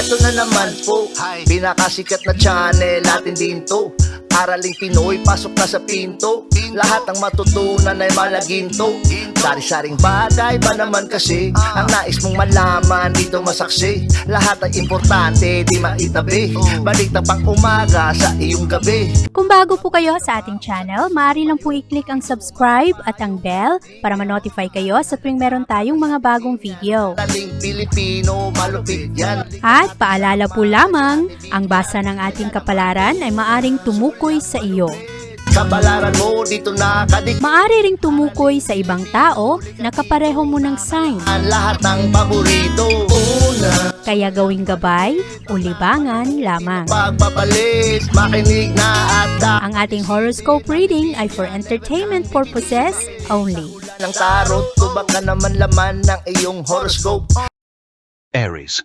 Eto na naman po, pinakasikat na channel natin din to. Araling Pinoy, pasok na sa pinto. Lahat ng matutunan ay malaginto. Sari-saring bagay ba naman kasi ang nais mong malaman dito masaksi. Lahat ay importante, di maitabi. Balik na pang umaga sa iyong gabi. Kung bago po kayo sa ating channel, maaari lang po i-click ang subscribe at ang bell para ma-notify kayo sa tuwing meron tayong mga bagong video. Taling Pilipino, malupit yan. At paalala po lamang, ang basa ng ating kapalaran ay maaring tumukoy sa iyo. Kapalaran mo dito nakadik. Maaari ring tumukoy sa ibang tao na kapareho mo ng sign. Ang lahat ng paborito. Una, Kaya gawing gabay o libangan lamang. pagpapalit, makinig na at Ang ating horoscope reading ay for entertainment purposes only. ng tarot. Tubak ka naman laman ng iyong horoscope. Aries.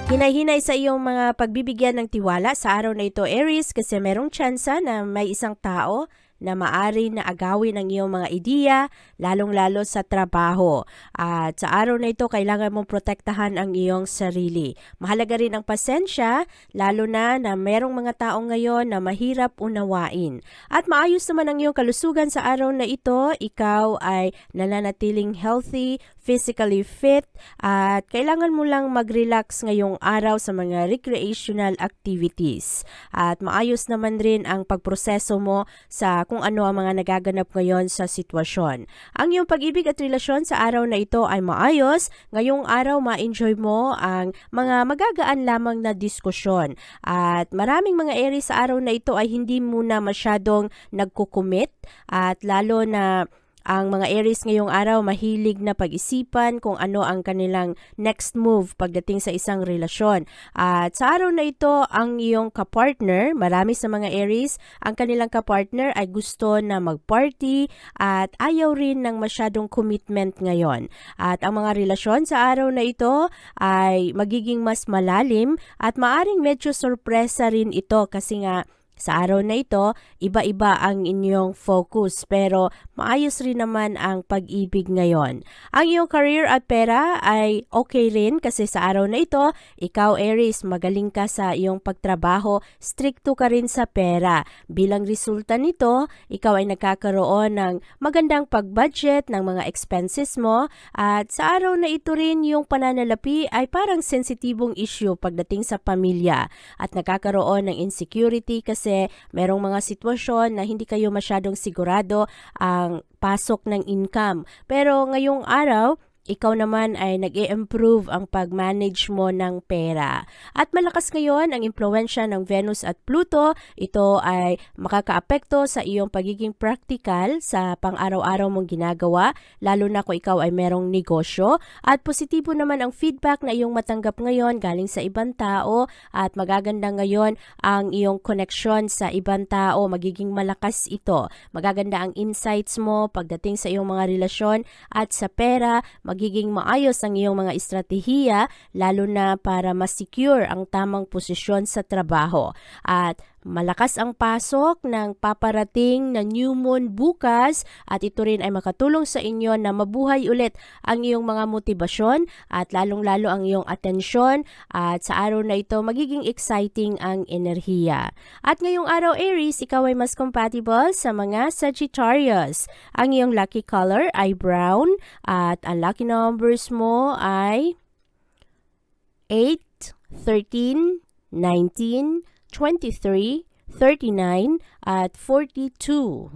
Hinay-hinay sa iyong mga pagbibigyan ng tiwala sa araw na ito, Aries, kasi merong tsansa na may isang tao na maari na agawin ang iyong mga ideya, lalong-lalo sa trabaho. At sa araw na ito, kailangan mong protektahan ang iyong sarili. Mahalaga rin ang pasensya, lalo na merong mga tao ngayon na mahirap unawain. At maayos naman ang iyong kalusugan sa araw na ito, ikaw ay nananatiling healthy, physically fit, at kailangan mo lang mag-relax ngayong araw sa mga recreational activities. At maayos naman rin ang pagproseso mo sa kung ano ang mga nagaganap ngayon sa sitwasyon. Ang iyong pag-ibig at relasyon sa araw na ito ay maayos. Ngayong araw, ma-enjoy mo ang mga magagaan lamang na diskusyon. At maraming mga Aries sa araw na ito ay hindi muna masyadong nagkukumit, at lalo na ang mga Aries ngayong araw mahilig na pag-isipan kung ano ang kanilang next move pagdating sa isang relasyon. At sa araw na ito, ang iyong kapartner, marami sa mga Aries, ang kanilang kapartner ay gusto na mag-party at ayaw rin ng masyadong commitment ngayon. At ang mga relasyon sa araw na ito ay magiging mas malalim at maaring medyo sorpresa rin ito kasi nga sa araw na ito, iba-iba ang inyong focus pero maayos rin naman ang pag-ibig ngayon. Ang iyong career at pera ay okay rin kasi sa araw na ito, ikaw Aries, magaling ka sa iyong pagtrabaho, stricto ka rin sa pera. Bilang resulta nito, ikaw ay nagkakaroon ng magandang pag-budget ng mga expenses mo, at sa araw na ito rin yung pananalapi ay parang sensitibong issue pagdating sa pamilya at nagkakaroon ng insecurity kasi merong mga sitwasyon na hindi kayo masyadong sigurado ang pasok ng income. Pero ngayong araw, ikaw naman ay nag-i-improve ang pag-manage mo ng pera. At malakas ngayon ang impluwensya ng Venus at Pluto. Ito ay makakaapekto sa iyong pagiging practical sa pang-araw-araw mong ginagawa, lalo na kung ikaw ay merong negosyo. At positibo naman ang feedback na iyong matanggap ngayon galing sa ibang tao, at magaganda ngayon ang iyong connection sa ibang tao. Magiging malakas ito. Magaganda ang insights mo pagdating sa iyong mga relasyon at sa pera. Magiging maayos ang iyong mga estratehiya, lalo na para ma-secure ang tamang posisyon sa trabaho. At malakas ang pasok ng paparating na new moon bukas, at ito rin ay makatulong sa inyo na mabuhay ulit ang iyong mga motibasyon at lalong-lalo ang iyong atensyon, at sa araw na ito magiging exciting ang enerhiya. At ngayong araw Aries, ikaw ay mas compatible sa mga Sagittarius. Ang iyong lucky color ay brown at ang lucky numbers mo ay 8, 13, 19, 23, 39, at 42.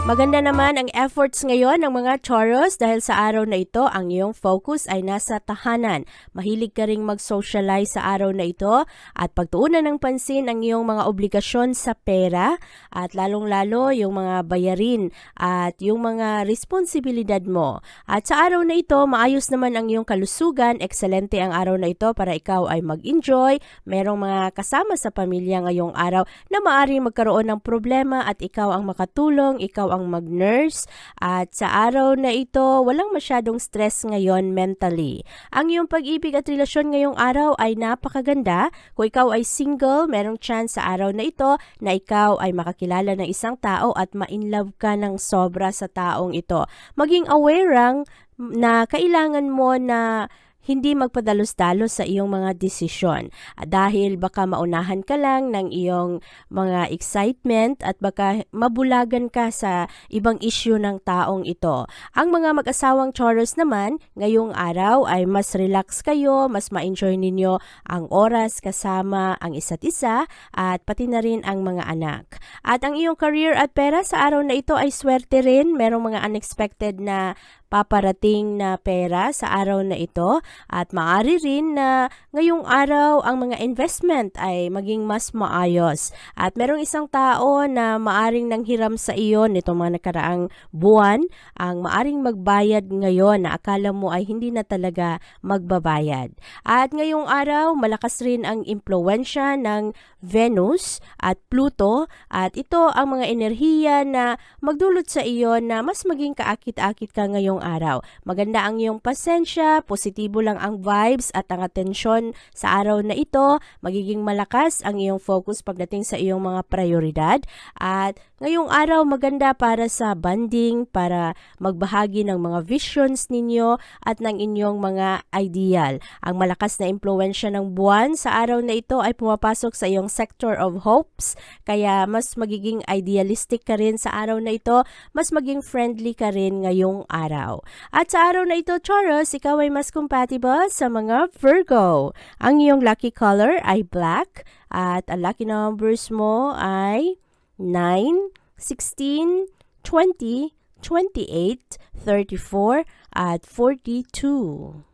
Maganda naman ang efforts ngayon ng mga Taurus dahil sa araw na ito, ang iyong focus ay nasa tahanan. Mahilig ka ring mag-socialize sa araw na ito at pagtuunan ng pansin ang iyong mga obligasyon sa pera at lalong-lalo yung mga bayarin at yung mga responsibilidad mo. At sa araw na ito, maayos naman ang iyong kalusugan. Ekscelente ang araw na ito para ikaw ay mag-enjoy. Merong mga kasama sa pamilya ngayong araw na maaaring magkaroon ng problema at ikaw ang makatulong, ikaw ang mag-nurse at sa araw na ito, walang masyadong stress ngayon mentally. Ang iyong pag-ibig at relasyon ngayong araw ay napakaganda. Kung ikaw ay single, merong chance sa araw na ito na ikaw ay makakilala ng isang tao at ma-inlove ka ng sobra sa taong ito. Maging aware na kailangan mo na hindi magpadalos-dalos sa iyong mga desisyon dahil baka maunahan ka lang ng iyong mga excitement at baka mabulagan ka sa ibang issue ng taong ito. Ang mga mag-asawang Taurus naman, ngayong araw ay mas relax kayo, mas ma-enjoy ninyo ang oras kasama ang isa't isa at pati na rin ang mga anak. At ang iyong career at pera sa araw na ito ay swerte rin, merong mga unexpected na paparating na pera sa araw na ito at maaari rin na ngayong araw ang mga investment ay maging mas maayos. At merong isang tao na maaring nanghiram sa iyo nitong mga nakaraang buwan ang maaring magbayad ngayon na akala mo ay hindi na talaga magbabayad. At ngayong araw malakas rin ang impluwensya ng Venus at Pluto at ito ang mga enerhiya na magdulot sa iyo na mas maging kaakit-akit ka ngayong araw. Maganda ang iyong pasensya, positibo lang ang vibes at ang atensyon sa araw na ito. Magiging malakas ang iyong focus pagdating sa iyong mga prioridad. At ngayong araw maganda para sa bonding, para magbahagi ng mga visions ninyo at ng inyong mga ideal. Ang malakas na impluwensya ng buwan sa araw na ito ay pumapasok sa iyong sector of hopes. Kaya mas magiging idealistic ka rin sa araw na ito, mas maging friendly ka rin ngayong araw. At sa araw na ito, Taurus, ikaw ay mas compatible sa mga Virgo. Ang iyong lucky color ay black at ang lucky numbers mo ay 9, 16, 20, 28, 34 at 42.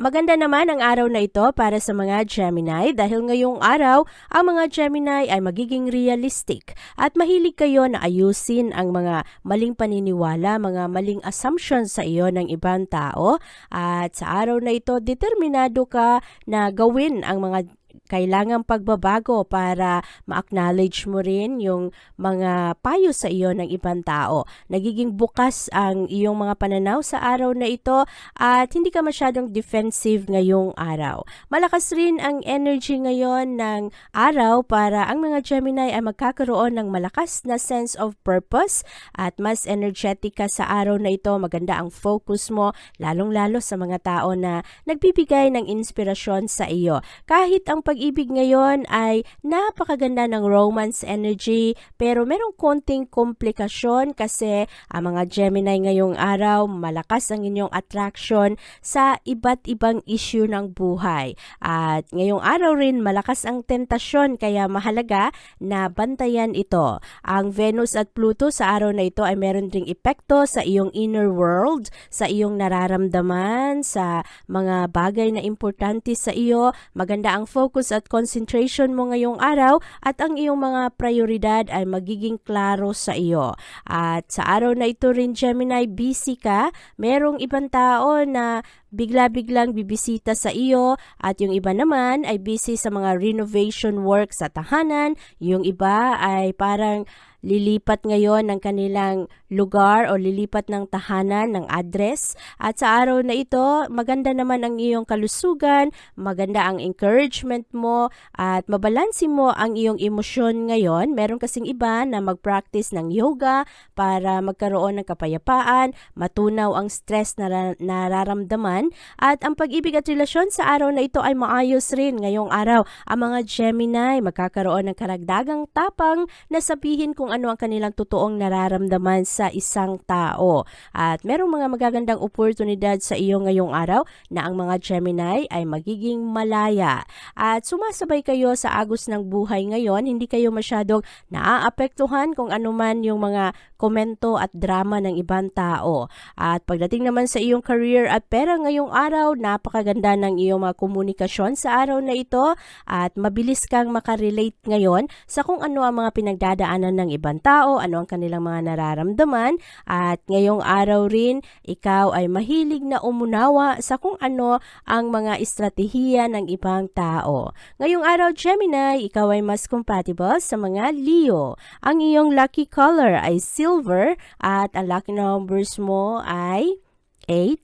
Maganda naman ang araw na ito para sa mga Gemini dahil ngayong araw ang mga Gemini ay magiging realistic at mahilig kayo na ayusin ang mga maling paniniwala, mga maling assumptions sa iyo ng ibang tao at sa araw na ito determinado ka na gawin ang mga kailangang pagbabago para ma-acknowledge mo rin yung mga payo sa iyo ng ibang tao. Nagiging bukas ang iyong mga pananaw sa araw na ito at hindi ka masyadong defensive ngayong araw. Malakas rin ang energy ngayon ng araw para ang mga Gemini ay magkakaroon ng malakas na sense of purpose at mas energetic ka sa araw na ito. Maganda ang focus mo, lalong-lalo sa mga tao na nagbibigay ng inspirasyon sa iyo. Kahit ang pag-ibig ngayon ay napakaganda ng romance energy pero merong konting komplikasyon kasi ang mga Gemini ngayong araw malakas ang inyong attraction sa iba't ibang issue ng buhay. At ngayong araw rin malakas ang tentasyon kaya mahalaga na bantayan ito. Ang Venus at Pluto sa araw na ito ay meron ding epekto sa iyong inner world, sa iyong nararamdaman, sa mga bagay na importante sa iyo. Maganda ang focus at concentration mo ngayong araw at ang iyong mga prioridad ay magiging klaro sa iyo. At sa araw na ito rin Gemini, busy ka. Merong ibang tao na bigla-biglang bibisita sa iyo at yung iba naman ay busy sa mga renovation work sa tahanan. Yung iba ay parang lilipat ngayon ng kanilang lugar o lilipat ng tahanan, ng address. At sa araw na ito, maganda naman ang iyong kalusugan, maganda ang encouragement mo at mabalansi mo ang iyong emosyon ngayon. Meron kasing iba na mag-practice ng yoga para magkaroon ng kapayapaan, matunaw ang stress na nararamdaman at ang pag-ibig at relasyon sa araw na ito ay maayos rin ngayong araw. Ang mga Gemini magkakaroon ng karagdagang tapang na sabihin kung ano ang kanilang totoong nararamdaman sa isang tao. At merong mga magagandang oportunidad sa iyo ngayong araw na ang mga Gemini ay magiging malaya. At sumasabay kayo sa agos ng buhay ngayon, hindi kayo masyadong naaapektuhan kung ano man yung mga komento at drama ng ibang tao. At pagdating naman sa iyong career at pera ngayong araw, napakaganda ng iyong mga komunikasyon sa araw na ito at mabilis kang makarelate ngayon sa kung ano ang mga pinagdadaanan ng ibang tao, ano ang kanilang mga nararamdaman, at ngayong araw rin, ikaw ay mahilig na umunawa sa kung ano ang mga estratehiya ng ibang tao. Ngayong araw, Gemini, ikaw ay mas compatible sa mga Leo. Ang iyong lucky color ay silver at ang lucky numbers mo ay 8,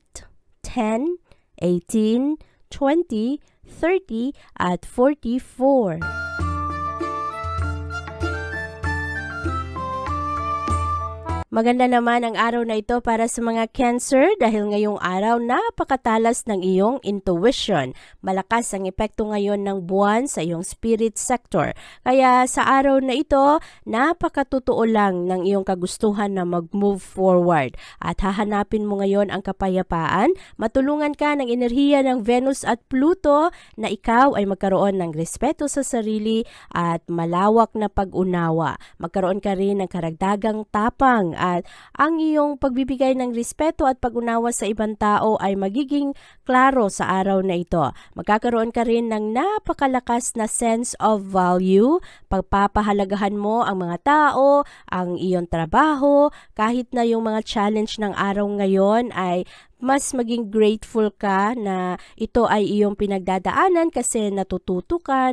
10, 18, 20, 30 at 44. Maganda naman ang araw na ito para sa mga Cancer dahil ngayong araw napakatalas ng iyong intuition. Malakas ang epekto ngayon ng buwan sa iyong spirit sector. Kaya sa araw na ito, napakatotoo lang ng iyong kagustuhan na mag-move forward. At hahanapin mo ngayon ang kapayapaan. Matulungan ka ng enerhiya ng Venus at Pluto na ikaw ay magkaroon ng respeto sa sarili at malawak na pag-unawa. Magkaroon ka rin ng karagdagang tapang at ang iyong pagbibigay ng respeto at pag-unawa sa ibang tao ay magiging klaro sa araw na ito. Magkakaroon ka rin ng napakalakas na sense of value, pagpapahalagahan mo ang mga tao, ang iyong trabaho, kahit na yung mga challenge ng araw ngayon ay mas maging grateful ka na ito ay iyong pinagdadaanan kasi natututo ka,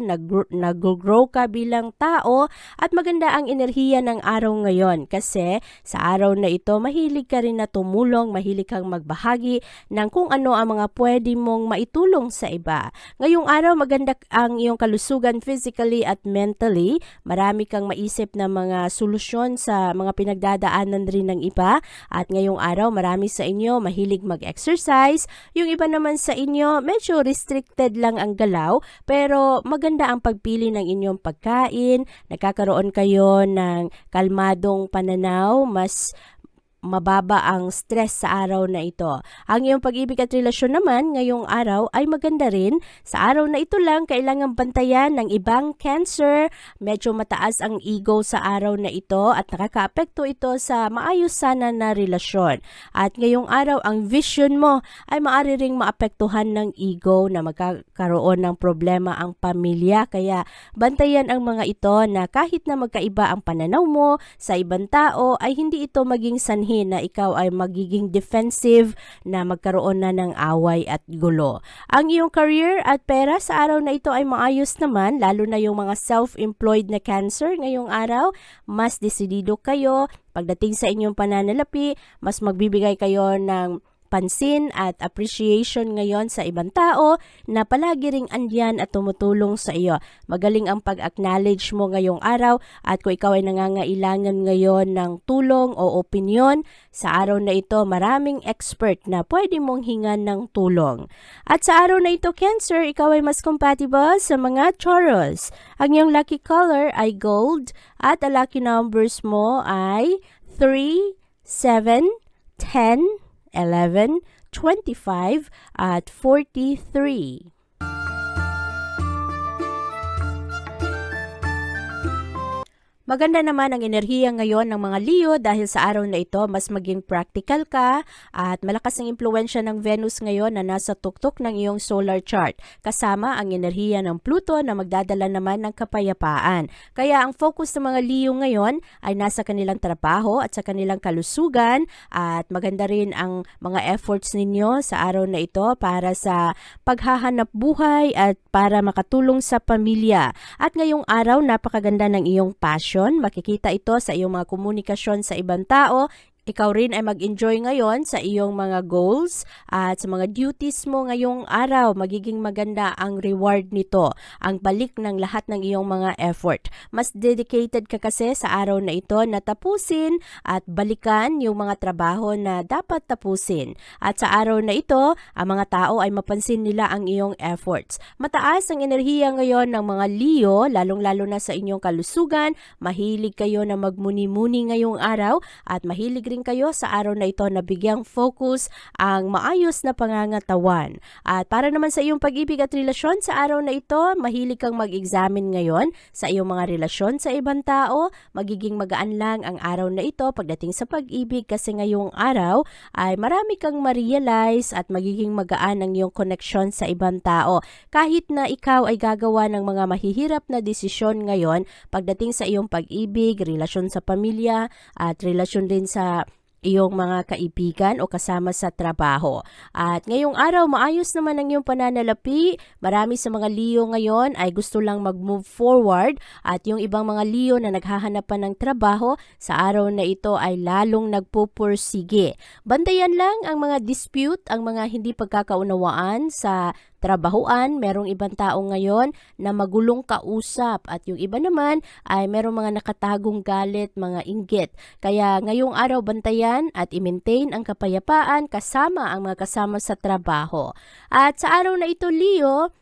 nag-grow ka bilang tao at maganda ang enerhiya ng araw ngayon kasi sa araw na ito mahilig ka rin na tumulong, mahilig kang magbahagi ng kung ano ang mga pwede mong maitulong sa iba. Ngayong araw maganda ang iyong kalusugan physically at mentally, marami kang maisip na mga solusyon sa mga pinagdadaanan rin ng iba at ngayong araw marami sa inyo mahilig mag-exercise. Yung iba naman sa inyo, medyo restricted lang ang galaw, pero maganda ang pagpili ng inyong pagkain. Nagkakaroon kayo ng kalmadong pananaw, mas mababa ang stress sa araw na ito. Ang iyong pag-ibig at relasyon naman ngayong araw ay maganda rin. Sa araw na ito lang, kailangan bantayan ng ibang Cancer. Medyo mataas ang ego sa araw na ito at nakakaapekto ito sa maayos sana na relasyon. At ngayong araw, ang vision mo ay maaari ring maapektuhan ng ego na magkakaroon ng problema ang pamilya. Kaya bantayan ang mga ito na kahit na magkaiba ang pananaw mo sa ibang tao ay hindi ito maging sanhi na ikaw ay magiging defensive na magkaroon na ng away at gulo. Ang iyong career at pera sa araw na ito ay maayos naman, lalo na yung mga self-employed na Cancer ngayong araw. Mas desidido kayo pagdating sa inyong pananalapi, mas magbibigay kayo ng pansin at appreciation ngayon sa ibang tao na palagi ring andyan at tumutulong sa iyo. Magaling ang pag-acknowledge mo ngayong araw at kung ikaw ay nangangailangan ngayon ng tulong o opinyon, sa araw na ito maraming expert na pwede mong hingan ng tulong. At sa araw na ito, Cancer, ikaw ay mas compatible sa mga Taurus. Ang iyong lucky color ay gold at ang lucky numbers mo ay 3, 7, 10, 11, 25, at 43. Maganda naman ang enerhiya ngayon ng mga Leo dahil sa araw na ito mas maging practical ka at malakas ang impluensya ng Venus ngayon na nasa tuktok ng iyong solar chart. Kasama ang enerhiya ng Pluto na magdadala naman ng kapayapaan. Kaya ang focus ng mga Leo ngayon ay nasa kanilang trabaho at sa kanilang kalusugan at maganda rin ang mga efforts ninyo sa araw na ito para sa paghahanap buhay at para makatulong sa pamilya. At ngayong araw napakaganda ng iyong passion. Makikita ito sa iyong mga komunikasyon sa ibang tao. Ikaw rin ay mag-enjoy ngayon sa iyong mga goals at sa mga duties mo ngayong araw. Magiging maganda ang reward nito, ang balik ng lahat ng iyong mga effort. Mas dedicated ka kasi sa araw na ito na tapusin at balikan yung mga trabaho na dapat tapusin. At sa araw na ito, ang mga tao ay mapansin nila ang iyong efforts. Mataas ang enerhiya ngayon ng mga Leo, lalong-lalo na sa inyong kalusugan. Mahilig kayo na magmuni-muni ngayong araw at mahilig rin kayo sa araw na ito na bigyang focus ang maayos na pangangatawan. At para naman sa iyong pag-ibig at relasyon sa araw na ito, mahilig kang mag-examine ngayon sa iyong mga relasyon sa ibang tao. Magiging magaan lang ang araw na ito pagdating sa pag-ibig kasi ngayong araw ay marami kang ma-realize at magiging magaan ang iyong connection sa ibang tao. Kahit na ikaw ay gagawa ng mga mahihirap na desisyon ngayon pagdating sa iyong pag-ibig, relasyon sa pamilya at relasyon din sa iyong mga kaibigan o kasama sa trabaho. At ngayong araw, maayos naman ang iyong pananalapi. Marami sa mga Leo ngayon ay gusto lang mag-move forward at yung ibang mga Leo na naghahanap pa ng trabaho sa araw na ito ay lalong nagpupursige. Bantayan lang ang mga dispute, ang mga hindi pagkakaunawaan sa trabahuan. Merong ibang tao ngayon na magulong kausap at yung iba naman ay merong mga nakatagong galit, mga inggit. Kaya ngayong araw bantayan at i-maintain ang kapayapaan kasama ang mga kasama sa trabaho. At sa araw na ito, Leo,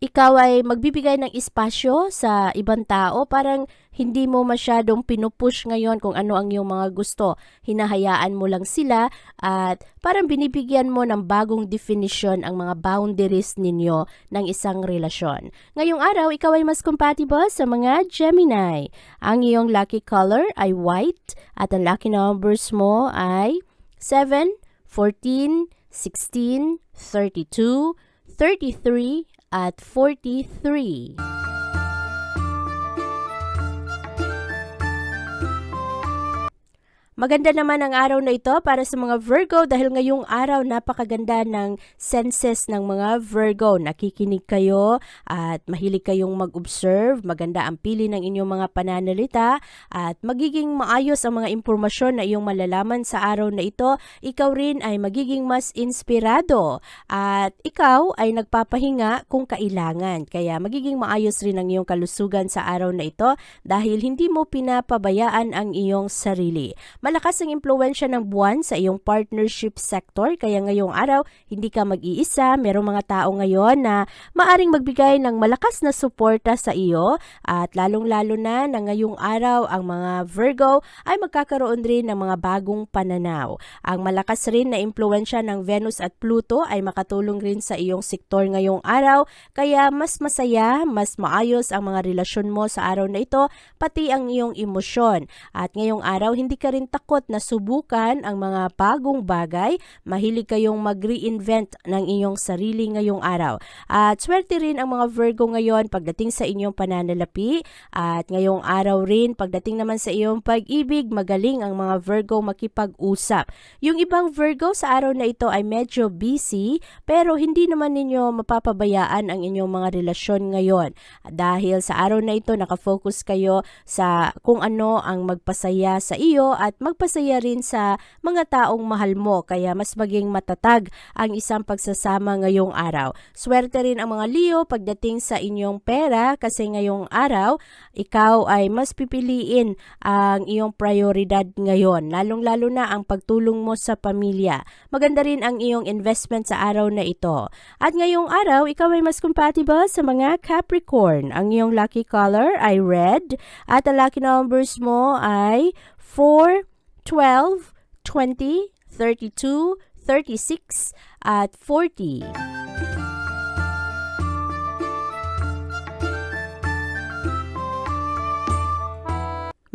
ikaw ay magbibigay ng espasyo sa ibang tao, parang hindi mo masyadong pinupush ngayon kung ano ang iyong mga gusto. Hinahayaan mo lang sila at parang binibigyan mo ng bagong definition ang mga boundaries ninyo ng isang relasyon. Ngayong araw, ikaw ay mas compatible sa mga Gemini. Ang iyong lucky color ay white at ang lucky numbers mo ay 7, 14, 16, 32, 33, at 43. Maganda naman ang araw na ito para sa mga Virgo dahil ngayong araw napakaganda ng senses ng mga Virgo. Nakikinig kayo at mahilig kayong mag-observe. Maganda ang pili ng inyong mga pananalita at magiging maayos ang mga impormasyon na iyong malalaman sa araw na ito. Ikaw rin ay magiging mas inspirado at ikaw ay nagpapahinga kung kailangan. Kaya magiging maayos rin ang iyong kalusugan sa araw na ito dahil hindi mo pinapabayaan ang iyong sarili. Malakas ang impluwensya ng buwan sa iyong partnership sector kaya ngayong araw hindi ka mag-iisa. Merong mga tao ngayon na maaring magbigay ng malakas na suporta sa iyo at lalong-lalo na ngayong araw ang mga Virgo ay magkakaroon rin ng mga bagong pananaw. Ang malakas rin na impluwensya ng Venus at Pluto ay makatulong rin sa iyong sektor ngayong araw kaya mas masaya, mas maayos ang mga relasyon mo sa araw na ito pati ang iyong emosyon. At ngayong araw hindi ka rin takot na subukan ang mga bagong bagay. Mahilig kayong mag-reinvent ng inyong sarili ngayong araw. At swerte rin ang mga Virgo ngayon pagdating sa inyong pananalapi. At ngayong araw rin pagdating naman sa iyong pag-ibig, magaling ang mga Virgo makipag-usap. Yung ibang Virgo sa araw na ito ay medyo busy pero hindi naman ninyo mapapabayaan ang inyong mga relasyon ngayon. Dahil sa araw na ito nakafocus kayo sa kung ano ang magpasaya sa iyo at magpasaya rin sa mga taong mahal mo kaya mas maging matatag ang isang pagsasama ngayong araw. Swerte rin ang mga Leo pagdating sa inyong pera kasi ngayong araw ikaw ay mas pipiliin ang iyong prioridad ngayon, lalong-lalo na ang pagtulong mo sa pamilya. Maganda rin ang iyong investment sa araw na ito. At ngayong araw ikaw ay mas compatible sa mga Capricorn. Ang iyong lucky color ay red at ang lucky numbers mo ay 4, 12, 20, 32, 36, at 40.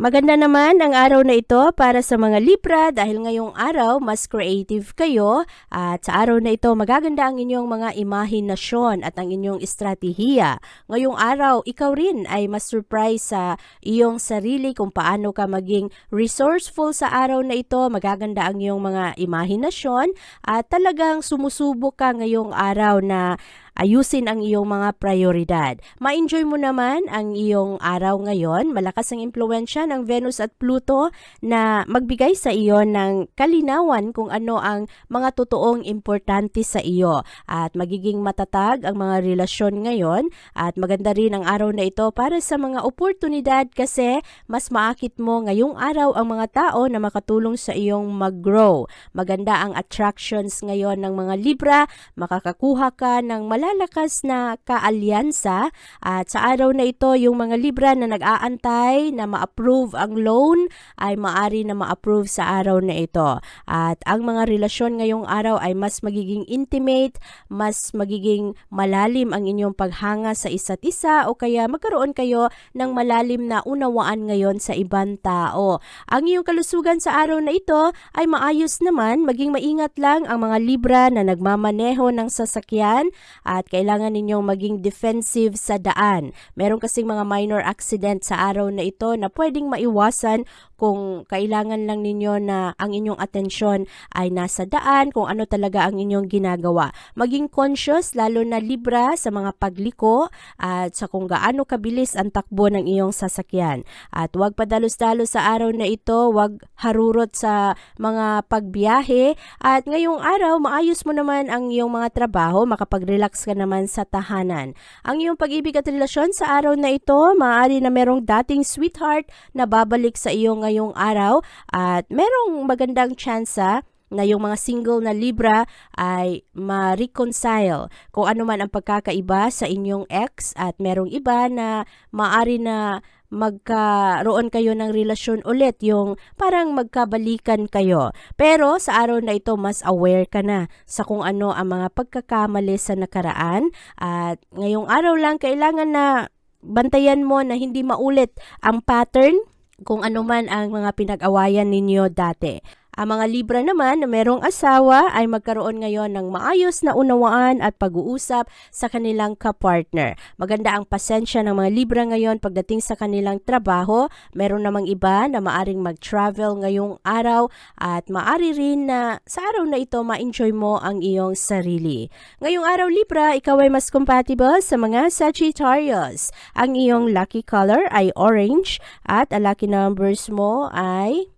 Maganda naman ang araw na ito para sa mga Libra dahil ngayong araw mas creative kayo at sa araw na ito magaganda ang inyong mga imahinasyon at ang inyong estratehiya. Ngayong araw ikaw rin ay mas surprise sa iyong sarili kung paano ka maging resourceful sa araw na ito. Magaganda ang iyong mga imahinasyon at talagang sumusubok ka ngayong araw na ayusin ang iyong mga prioridad. Ma-enjoy mo naman ang iyong araw ngayon. Malakas ang impluwensya ng Venus at Pluto na magbigay sa iyo ng kalinawan kung ano ang mga totoong importante sa iyo. At magiging matatag ang mga relasyon ngayon at maganda rin ang araw na ito para sa mga oportunidad kasi mas maakit mo ngayong araw ang mga tao na makatulong sa iyong mag-grow. Maganda ang attractions ngayon ng mga Libra. Makakakuha ka ng malalakas na kaalyansa at sa araw na ito yung mga Libra na nag-aantay na ma-approve ang loan ay maari na ma-approve sa araw na ito. At ang mga relasyon ngayong araw ay mas magiging intimate, mas magiging malalim ang inyong paghanga sa isa't isa o kaya magkaroon kayo ng malalim na unawaan ngayon sa ibang tao. Ang iyong kalusugan sa araw na ito ay maayos naman, maging maingat lang ang mga Libra na nagmamaneho ng sasakyan at kailangan ninyong maging defensive sa daan. Meron kasing mga minor accident sa araw na ito na pwedeng maiwasan kung kailangan lang ninyo na ang inyong atensyon ay nasa daan, kung ano talaga ang inyong ginagawa. Maging conscious, lalo na Libra, sa mga pagliko at sa kung gaano kabilis ang takbo ng iyong sasakyan. At huwag padalos-dalos sa araw na ito, huwag harurot sa mga pagbiyahe. At ngayong araw, maayos mo naman ang iyong mga trabaho, makapag-relax ka naman sa tahanan. Ang iyong pag-ibig at relasyon sa araw na ito, maaari na merong dating sweetheart na babalik sa iyo ngayong araw at merong magandang tsansa na yung mga single na Libra ay ma-reconcile kung ano man ang pagkakaiba sa inyong ex at merong iba na maaari na magkaroon kayo ng relasyon ulit, yung parang magkabalikan kayo. Pero sa araw na ito, mas aware ka na sa kung ano ang mga pagkakamali sa nakaraan at ngayong araw lang kailangan na bantayan mo na hindi maulit ang pattern kung ano man ang mga pinag-awayan ninyo dati. Ang mga Libra naman na merong asawa ay magkaroon ngayon ng maayos na unawaan at pag-uusap sa kanilang kapartner. Maganda ang pasensya ng mga Libra ngayon pagdating sa kanilang trabaho. Meron namang iba na maaring mag-travel ngayong araw at maari rin na sa araw na ito ma-enjoy mo ang iyong sarili. Ngayong araw Libra, ikaw ay mas compatible sa mga Sagittarius. Ang iyong lucky color ay orange at ang lucky numbers mo ay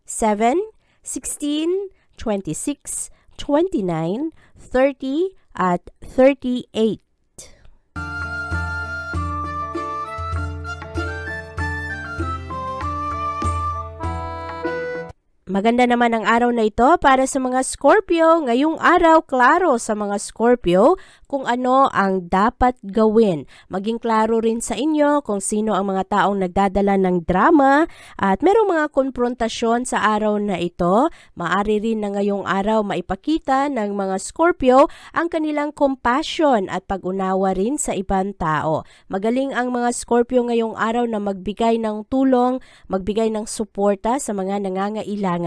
7, 16, 26, 29, 30, at 38. Maganda naman ang araw na ito para sa mga Scorpio. Ngayong araw, klaro sa mga Scorpio kung ano ang dapat gawin. Maging klaro rin sa inyo kung sino ang mga taong nagdadala ng drama at merong mga konfrontasyon sa araw na ito. Maari rin na ngayong araw maipakita ng mga Scorpio ang kanilang compassion at pag-unawa rin sa ibang tao. Magaling ang mga Scorpio ngayong araw na magbigay ng tulong, magbigay ng suporta sa mga nangangailangan.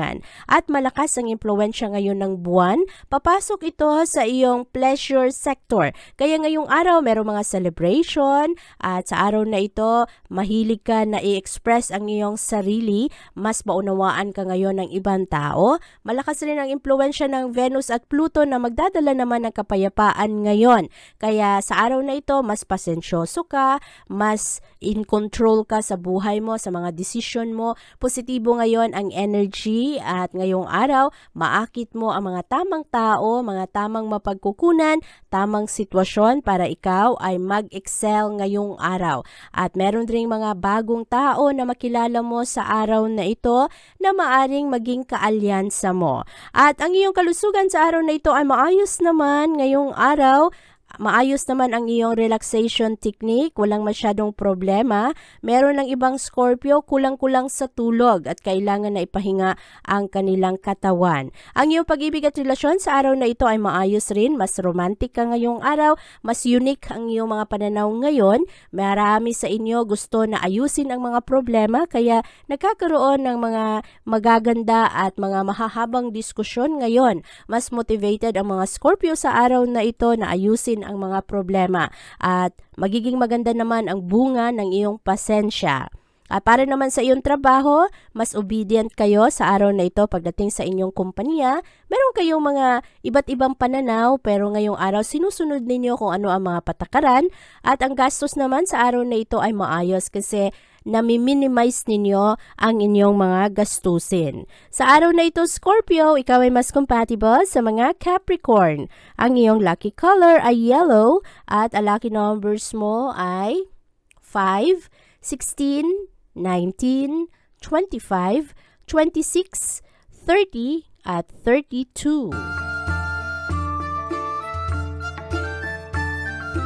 At malakas ang impluwensya ngayon ng buwan, papasok ito sa iyong pleasure sector. Kaya ngayong araw, merong mga celebration at sa araw na ito, mahilig ka na i-express ang iyong sarili, mas maunawaan ka ngayon ng ibang tao. Malakas rin ang impluwensya ng Venus at Pluto na magdadala naman ng kapayapaan ngayon. Kaya sa araw na ito, mas pasensyoso ka, mas in control ka sa buhay mo, sa mga desisyon mo. Positibo ngayon ang energy at ngayong araw, maakit mo ang mga tamang tao, mga tamang mapagkukunan, tamang sitwasyon para ikaw ay mag-excel ngayong araw. At meron ring mga bagong tao na makilala mo sa araw na ito na maaring maging kaalyansa mo. At ang iyong kalusugan sa araw na ito ay maayos naman ngayong araw. Maayos naman ang iyong relaxation technique, walang masyadong problema. Meron ng ibang Scorpio kulang-kulang sa tulog at kailangan na ipahinga ang kanilang katawan. Ang iyong pag-ibig at relasyon sa araw na ito ay maayos rin, mas romantic ka ngayong araw, mas unique ang iyong mga pananaw ngayon. Marami sa inyo gusto na ayusin ang mga problema kaya nagkakaroon ng mga magaganda at mga mahahabang diskusyon ngayon. Mas motivated ang mga Scorpio sa araw na ito na ayusin ang mga problema at magiging maganda naman ang bunga ng iyong pasensya. At para naman sa iyong trabaho, mas obedient kayo sa araw na ito pagdating sa inyong kumpanya. Meron kayong mga iba't ibang pananaw pero ngayong araw sinusunod ninyo kung ano ang mga patakaran at ang gastos naman sa araw na ito ay maayos kasi nami-minimize ninyo ang inyong mga gastusin. Sa araw na ito, Scorpio, ikaw ay mas compatible sa mga Capricorn. Ang iyong lucky color ay yellow at ang lucky numbers mo ay 5, 16, 19, 25, 26, 30, at 32.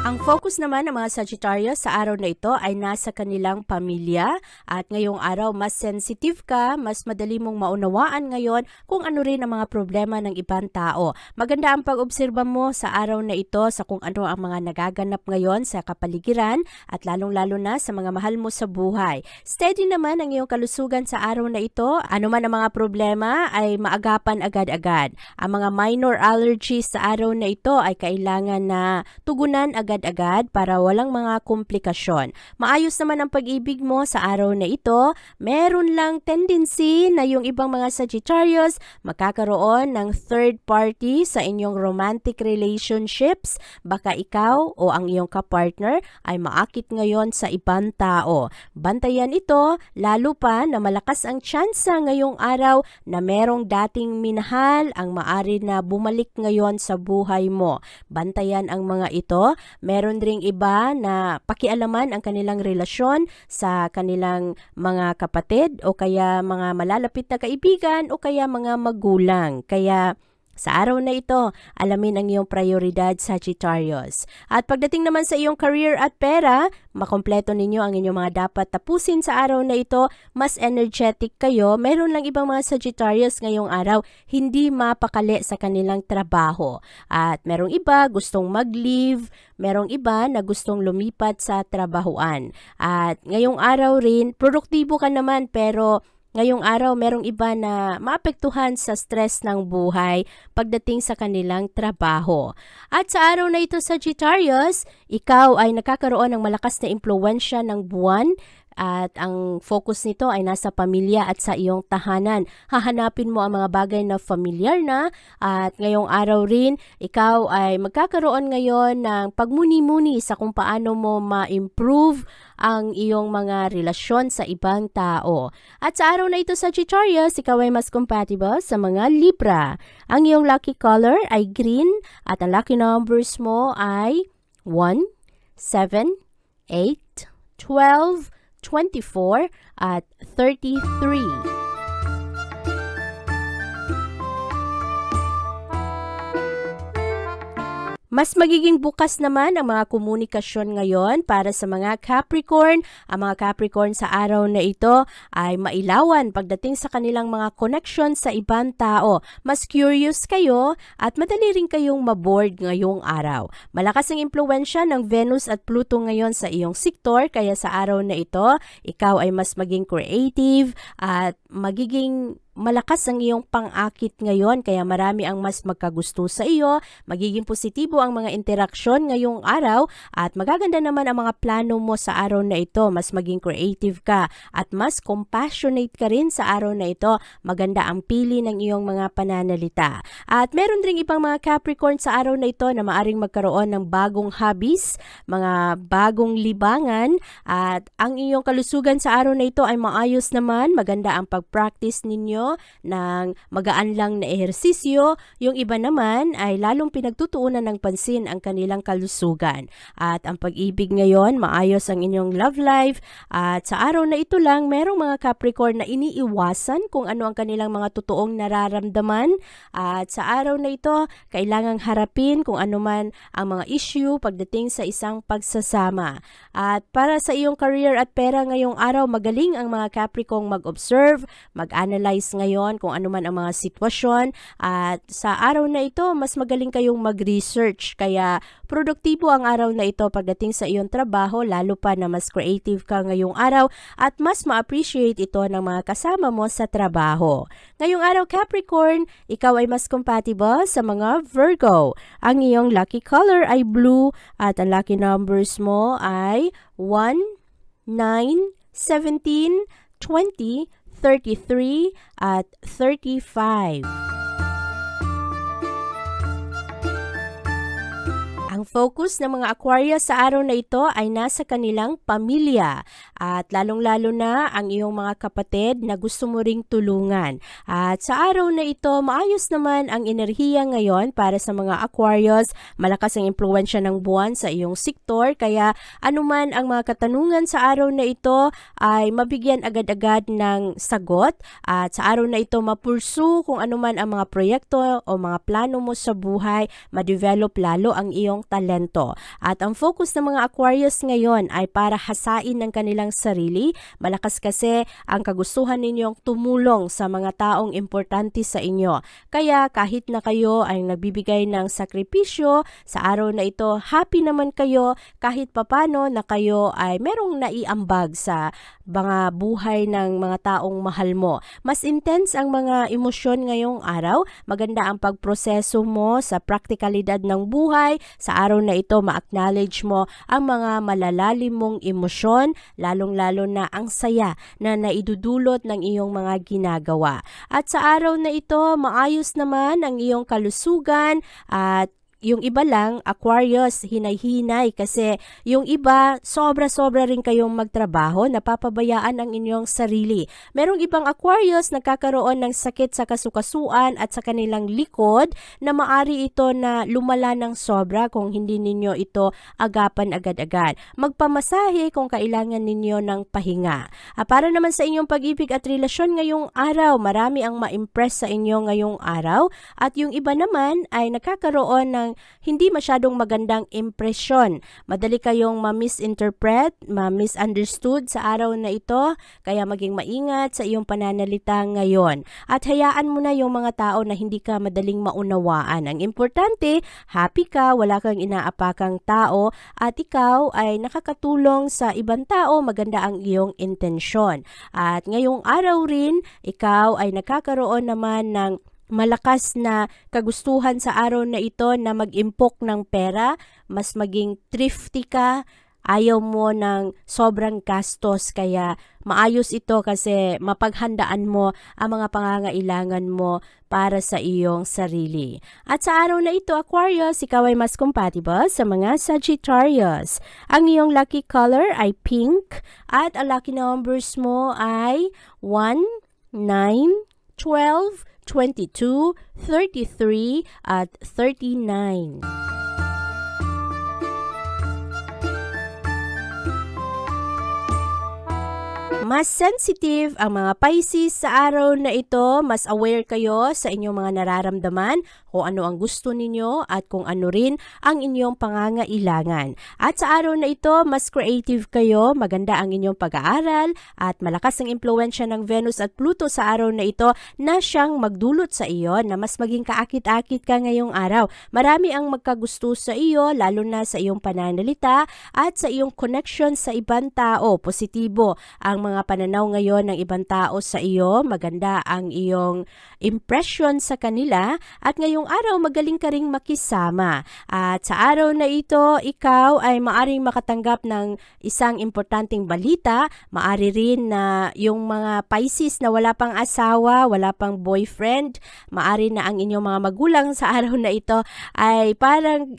Ang focus naman ng mga Sagittarius sa araw na ito ay nasa kanilang pamilya at ngayong araw mas sensitive ka, mas madali mong maunawaan ngayon kung ano rin ang mga problema ng ibang tao. Maganda ang pag-obserba mo sa araw na ito sa kung ano ang mga nagaganap ngayon sa kapaligiran at lalong-lalo na sa mga mahal mo sa buhay. Steady naman ang iyong kalusugan sa araw na ito. Ano man ang mga problema ay maagapan agad-agad. Ang mga minor allergies sa araw na ito ay kailangan na tugunan agad-agad para walang mga komplikasyon. Maayos naman ang pag-ibig mo sa araw na ito. Meron lang tendency na yung ibang mga Sagittarius magkakaroon ng third party sa inyong romantic relationships. Baka ikaw o ang iyong kapartner ay maakit ngayon sa ibang tao. Bantayan ito, lalo pa na malakas ang tsansa ngayong araw na merong dating minahal ang maari na bumalik ngayon sa buhay mo. Bantayan ang mga ito. Meron ring iba na pakialaman ang kanilang relasyon sa kanilang mga kapatid o kaya mga malalapit na kaibigan o kaya mga magulang. Kaya sa araw na ito, alamin ang iyong prioridad, Sagittarius. At pagdating naman sa iyong career at pera, makompleto ninyo ang inyong mga dapat tapusin sa araw na ito. Mas energetic kayo. Meron lang ibang mga Sagittarius ngayong araw hindi mapakali sa kanilang trabaho. At merong iba gustong mag-leave, merong iba na gustong lumipat sa trabahuan. At ngayong araw rin, produktibo ka naman pero ngayong araw, merong iba na maapektuhan sa stress ng buhay pagdating sa kanilang trabaho. At sa araw na ito, Sagittarius, ikaw ay nakakaroon ng malakas na impluwensya ng buwan at ang focus nito ay nasa pamilya at sa iyong tahanan. Hahanapin mo ang mga bagay na familiar na at ngayong araw rin, ikaw ay magkakaroon ngayon ng pagmuni-muni sa kung paano mo ma-improve ang iyong mga relasyon sa ibang tao. At sa araw na ito, Sagittarius, ikaw ay mas compatible sa mga Libra. Ang iyong lucky color ay green at ang lucky numbers mo ay 1, 7, 8, 12, 24 at 33. Mas magiging bukas naman ang mga komunikasyon ngayon para sa mga Capricorn. Ang mga Capricorn sa araw na ito ay mailawan pagdating sa kanilang mga connection sa ibang tao. Mas curious kayo at madali rin kayong maboard ngayong araw. Malakas ang impluwensya ng Venus at Pluto ngayon sa iyong sektor kaya sa araw na ito, ikaw ay mas maging creative at magiging malakas ang iyong pang-akit ngayon kaya marami ang mas magkagusto sa iyo, magiging positibo ang mga interaksyon ngayong araw at magaganda naman ang mga plano mo sa araw na ito, mas maging creative ka at mas compassionate ka rin sa araw na ito, maganda ang pili ng iyong mga pananalita. At meron ring ibang mga Capricorn sa araw na ito na maaring magkaroon ng bagong hobbies, mga bagong libangan at ang iyong kalusugan sa araw na ito ay maayos naman, maganda ang pag-practice ninyo ng magaan lang na ehersisyo. Yung iba naman ay lalong pinagtutuunan ng pansin ang kanilang kalusugan. At ang pag-ibig ngayon, maayos ang inyong love life. At sa araw na ito lang, merong mga Capricorn na iniiwasan kung ano ang kanilang mga totoong nararamdaman. At sa araw na ito, kailangang harapin kung ano man ang mga issue pagdating sa isang pagsasama. At para sa iyong career at pera ngayong araw, magaling ang mga Capricorn mag-observe, mag-analyze ngayon kung ano man ang mga sitwasyon at sa araw na ito mas magaling kayong mag-research kaya produktibo ang araw na ito pagdating sa iyong trabaho lalo pa na mas creative ka ngayong araw at mas ma-appreciate ito ng mga kasama mo sa trabaho. Ngayong araw Capricorn, ikaw ay mas compatible sa mga Virgo. Ang iyong lucky color ay blue at ang lucky numbers mo ay 1, 9, 17, 20, 33 at 35. Ang focus ng mga Aquarius sa araw na ito ay nasa kanilang pamilya at lalong-lalo na ang iyong mga kapatid na gusto mo ring tulungan. At sa araw na ito, maayos naman ang enerhiya ngayon para sa mga Aquarius. Malakas ang impluwensya ng buwan sa iyong sektor kaya anuman ang mga katanungan sa araw na ito ay mabigyan agad-agad ng sagot at sa araw na ito mapursu kung anuman ang mga proyekto o mga plano mo sa buhay, ma-develop lalo ang iyong talento. At ang focus ng mga Aquarius ngayon ay para hasain ng kanilang sarili. Malakas kasi ang kagustuhan ninyong tumulong sa mga taong importante sa inyo. Kaya kahit na kayo ay nagbibigay ng sakripisyo, sa araw na ito, happy naman kayo kahit papano na kayo ay merong naiambag sa mga buhay ng mga taong mahal mo. Mas intense ang mga emosyon ngayong araw. Maganda ang pagproseso mo sa praktikalidad ng buhay. Sa araw na ito, ma-acknowledge mo ang mga malalalim mong emosyon, lalong-lalo na ang saya na naidudulot ng iyong mga ginagawa. At sa araw na ito, maayos naman ang iyong kalusugan at yung iba lang, Aquarius, hinay-hinay kasi yung iba, sobra-sobra rin kayong magtrabaho, napapabayaan ang inyong sarili. Merong ibang Aquarius nagkakaroon ng sakit sa kasukasuan at sa kanilang likod na maari ito na lumala ng sobra kung hindi ninyo ito agapan agad-agad. Magpamasahe kung kailangan ninyo ng pahinga. Para naman sa inyong pag-ibig at relasyon ngayong araw, marami ang ma-impress sa inyo ngayong araw at yung iba naman ay nakakaroon ng hindi masyadong magandang impresyon. Madali kayong ma-misinterpret, ma-misunderstood sa araw na ito, kaya maging maingat sa iyong pananalita ngayon. At hayaan mo na yung mga tao na hindi ka madaling maunawaan. Ang importante, happy ka, wala kang inaapakang tao, at ikaw ay nakakatulong sa ibang tao, maganda ang iyong intensyon. At ngayong araw rin, ikaw ay nakakaroon naman ng malakas na kagustuhan sa araw na ito na mag-impok ng pera, mas maging thrifty ka, ayaw mo ng sobrang gastos kaya maayos ito kasi mapaghandaan mo ang mga pangangailangan mo para sa iyong sarili. At sa araw na ito, Aquarius, ikaw ay mas compatible sa mga Sagittarius. Ang iyong lucky color ay pink at ang lucky numbers mo ay 1, 9, 12, 22, 33, at 39. Mas sensitive ang mga Pisces sa araw na ito. Mas aware kayo sa inyong mga nararamdaman, kung ano ang gusto ninyo at kung ano rin ang inyong pangangailangan. At sa araw na ito, mas creative kayo, maganda ang inyong pag-aaral at malakas ang impluwensya ng Venus at Pluto sa araw na ito na siyang magdulot sa iyo na mas maging kaakit-akit ka ngayong araw. Marami ang magkagusto sa iyo, lalo na sa iyong pananalita at sa iyong connection sa ibang tao. Positibo ang mga pananaw ngayon ng ibang tao sa iyo, maganda ang iyong impression sa kanila at ngayong araw magaling ka ring makisama. At sa araw na ito, ikaw ay maaring makatanggap ng isang importanteng balita, maari rin na yung mga Pisces na wala pang asawa, wala pang boyfriend, maari na ang inyong mga magulang sa araw na ito ay parang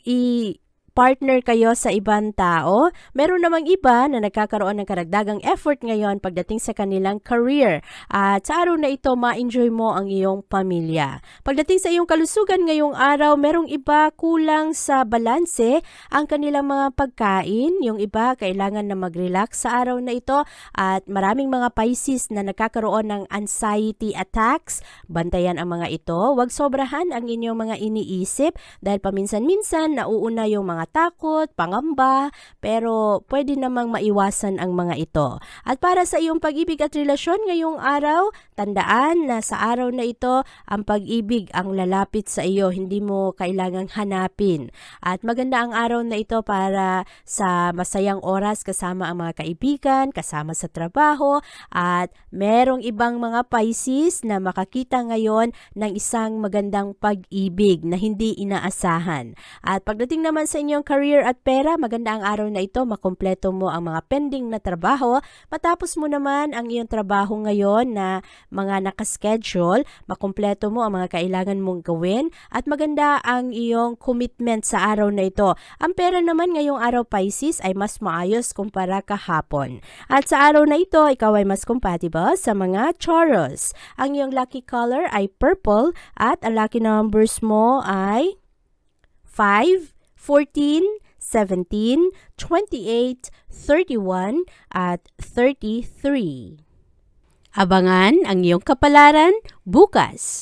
partner kayo sa ibang tao. Meron namang iba na nagkakaroon ng karagdagang effort ngayon pagdating sa kanilang career. At sa araw na ito, ma-enjoy mo ang iyong pamilya. Pagdating sa iyong kalusugan ngayong araw, merong iba kulang sa balanse ang kanilang mga pagkain. Yung iba kailangan na mag-relax sa araw na ito. At maraming mga Pisces na nagkakaroon ng anxiety attacks. Bantayan ang mga ito. Huwag sobrahan ang inyong mga iniisip dahil paminsan-minsan nauuna yung mga takot, pangamba, pero pwede namang maiwasan ang mga ito. At para sa iyong pag-ibig at relasyon ngayong araw, tandaan na sa araw na ito, ang pag-ibig ang lalapit sa iyo, hindi mo kailangang hanapin. At maganda ang araw na ito para sa masayang oras kasama ang mga kaibigan, kasama sa trabaho, at merong ibang mga Pisces na makakita ngayon ng isang magandang pag-ibig na hindi inaasahan. At pagdating naman sa inyong career at pera, maganda ang araw na ito, makumpleto mo ang mga pending na trabaho. Matapos mo naman ang iyong trabaho ngayon na mga nakaschedule, makumpleto mo ang mga kailangan mong gawin at maganda ang iyong commitment sa araw na ito. Ang pera naman ngayong araw, Pisces, ay mas maayos kumpara kahapon. At sa araw na ito, ikaw ay mas compatible sa mga Taurus. Ang iyong lucky color ay purple at ang lucky numbers mo ay 5, 14, 17, 28, 31, at 33. Abangan ang iyong kapalaran bukas.